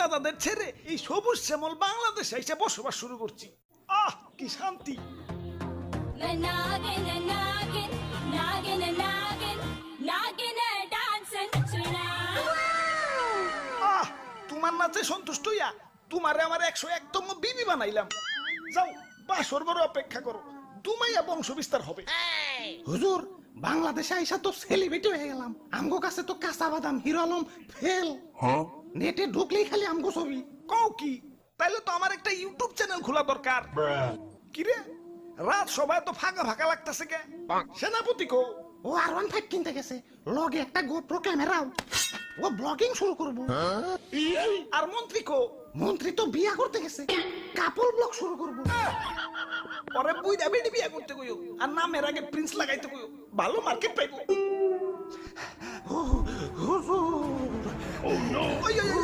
দাদাদের ছেড়ে এই সবুজ শ্যামল বাংলাদেশে এসে বসবাস শুরু করছি। আহ কি শান্তি। Nagin, nagin, nagin, nagin, nagin, dancing tonight. আহ তোমার নাচে সন্তুষ্ট হইয়া তোমারে আমার 101তম বিবি বানাইলাম। যাও বাসর ঘরে অপেক্ষা করো, দুমাইয়া বংশ বিস্তার হবে। হুজুর, বাংলাদেশে আইসা তো সেলিব্রিটি হয়ে গেলাম। আমগো কাছে তো কাঁচা বাদাম হিরো আলম ফেল। নেটে ঢুকলেই খালি আমগো ছবি। কও কি? তাইলে তো আমার একটা ইউটিউব চ্যানেল খোলা দরকার। কিরে রাত সবাই তো ফাঁকা ফাঁকা লাগতেছে কে? সেনাপতি কো? ও R15 কিনতে গেছে, লগে একটা গোপ্রো ক্যামেরাও। ও ব্লগিং শুরু করবো। আর মন্ত্রী কো? মন্ত্রী তো বিয়া করতে গেছে, কাপল ব্লগ শুরু করবো। পরে বুইড়া বেডি বিয়া করতে কইও, আর নামের আগে প্রিন্স লাগাইতে কইও, ভালো মার্কেট পাইবো। হুজুর, ওই, ওই, ওই,